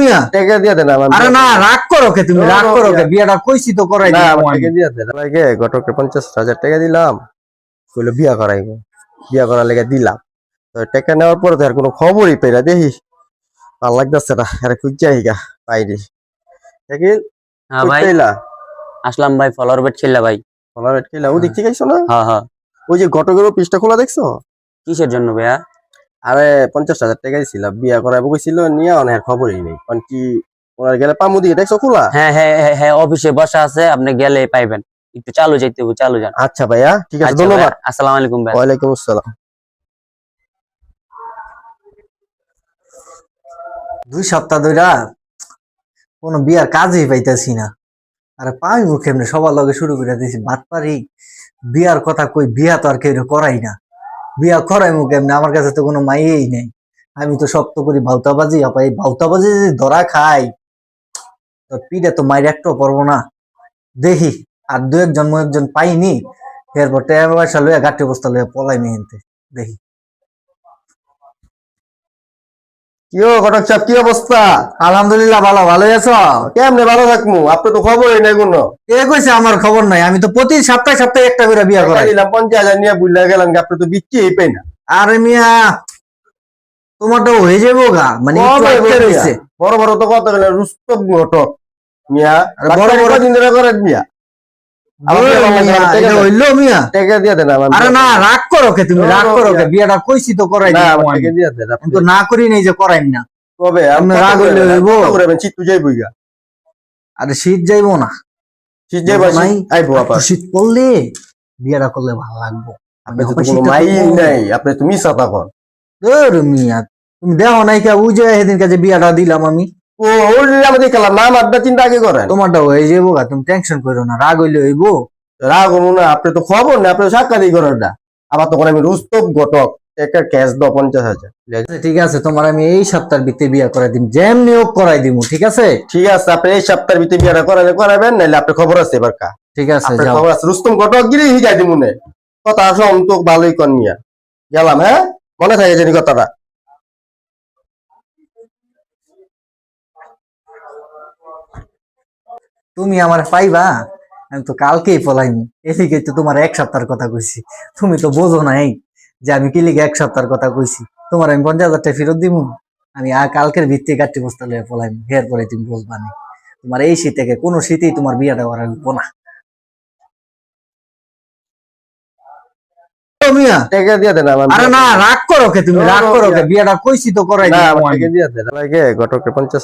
মিয়া টাকা দিয়ে দেন আমার। আরে না রাগ করো কে তুমি, রাগ করো কে? বিয়াটা কইছি তো করাই না দিলাম আমার আমি। টাকা দিয়ে দেন আমাকে। ঘটককে 50,000 টাকা দিলাম, কইলো বিয়া করাইবো, বিয়া করার লেগে দিলাম। তো টাকা নেওয়ার পরে তো আর কোনো খবরই পাই না। দেখি ভাল লাগতেছে না, আরে খুঁজাই গা পাইনি। দেখি হ্যাঁ ভাই, কইতেইলা আসলাম ভাই, ফলোয়ার বেট ছিল ভাই। ফলার আটকেলা ও দেখতে গাইছো না? হ্যাঁ হ্যাঁ। ওই যে ঘটকের পৃষ্ঠা খোলা দেখছো? কিসের জন্য ভাইয়া? আরে 50,000 টাকা দিছিল, বিয়া করাইবো কইছিল, নিয়ে অনেক খবরই নেই। কারণ কি ওনার গেলে পামু দিকে দেখছো খোলা? হ্যাঁ হ্যাঁ হ্যাঁ হ্যাঁ, অফিসে বসা আছে, আপনি গেলে পাইবেন। একটু চালু যাইতে হবে, চালু যান। আচ্ছা ভাইয়া ঠিক আছে, আচ্ছা ধন্যবাদ। ভাইয়া, আসসালামু আলাইকুম ভাই। ওয়ালাইকুম আসসালাম। 2 সপ্তাহ ধইরা কোনো বিয়ার কাজই পাইতাছি না। আরে পাইবো কেমনে? সবার লগে শুরু করে দিয়েছি বাটপারি। বিয়ার কথা কই, বিয়া তো আর কেউ করাই না। বিয়া করাইমু কেমনে? আমার কাছে তো কোনো মাইয়েই নেই। আমি তো শক্ত করি ভাউতাবাজি, আপা এই ভাউতাবাজি যদি ধরা খাই তো পিঠে তো মাইর একটাও পড়বো না। দেখি আর 2-1 পাইনি, এরপর টাকা পয়সা লইয়া গাঠি বস্তা লইয়া পলাই মেহেনতে দেখি। কি ও ঘটক সাহেব, কি অবস্থা? আলহামদুলিল্লাহ ভালো, ভালোই আছো? কেমনে ভালো থাকবো, আপনি তো খবরই নাই কোনো। কে কইছে আমার খবর নাই? আমি তো প্রতি সপ্তাহে সপ্তাহে একটা করে বিয়া টাকা করাই। দিলাম 50,000 নিয়ে বুঝলা গেলাম, আপনি তো বিক্রি পাই না। আরে মিয়া তোমারটা হয়ে যাবো গা, মানে একটু কবে আটকে মিয়া? রয়েছে। বড় বড় তো কথা গেলেন, রুস্তম ঘটক মিয়া। আরে বড় বড় দিন ধরে করেন মিয়া। আমার ধুর বিয়ে ভালো মিয়া, লাগে না, এটা হইলো মিয়া? টাকা দিয়ে দেন আমার। আরে না রাগ করো কে তুমি, রাগ করো কে? বিয়াটা কইছি তো করাই না দিলাম আমার আমি। টাকা দিয়ে দেন আপনি। আমি তো না করি নাই যে করাইন না। কবে আপনি রাগ হইলে হইবো? চিত্তু যাইবো গা। আরে শীত যাইবো না, শীত যাইবো নাই আইবো আপা। একটু শীত পড়লে বিয়াটা করলে ভালো লাগবো। আপনি তো কোনো মাই নাই, আপনি তো মিছা তখন। ধুর মিয়া, তুমি দেখো নাই কে? ওই যে সেদিন কাছে বিয়াটা দিলাম আমি। ও ওই আমাদের খেলাম নাম আড্ডা চিন্তা আগে করেন। তোমারটা হয়ে যাবো গা, তুমি টেনশন করো না। রাগ হইলে হইবো? রাগ হবো না, আপনি তো খবর না, আপনি সাক্ষাৎই করেন না। আবার তখন আমি রুস্তম ঘটক একটা ক্যাশ দাও 50,000। আচ্ছা, ঠিক আছে, তোমার আমি এই সপ্তাহের ভিতরে বিয়া করাই দিম, যেমনি হোক করাই দিমু, ঠিক আছে? ঠিক আছে, আপনি এই সপ্তাহের ভিতরে বিয়েটা করাবেন, নাইলে আপনার খবর আছে এবার কা। ঠিক আছে আপনার যাও। খবর আছে, রুস্তম ঘটক গিয়ে হিগাই দিব মনে। কথা আসো তো ভালোই কন মিয়া। গেলাম, হ্যাঁ মনে থাকে জানি কথাটা। তুমি আমার পাইবা? আমি তো কালকেই পলাইনি, এদিকে তো তোমার 1 সপ্তাহের কথা কইছি। তুমি তো বোঝো নাই যে আমি কি লিগে 1 সপ্তাহের কথা কইছি। তোমার আমি 50,000 টাকা ফেরত দিমু। আমি কালকের ভিত্তিতে গাঠি বস্তা লইয়া পলাইনি, এরপরে তুমি বুঝবা না। তোমার এই শীত থেকে কোনো শীতেই তোমার বিয়াটা করা লাগবো না। ও মিয়া টাকা দিয়ে দেন আমার। আরে না রাগ করো কে তুমি, রাগ করো কে? বিয়াটা কইছি তো করাই না দিলাম আমার আমি। টাকা দিয়ে দেন আমাকে। ঘটককে 50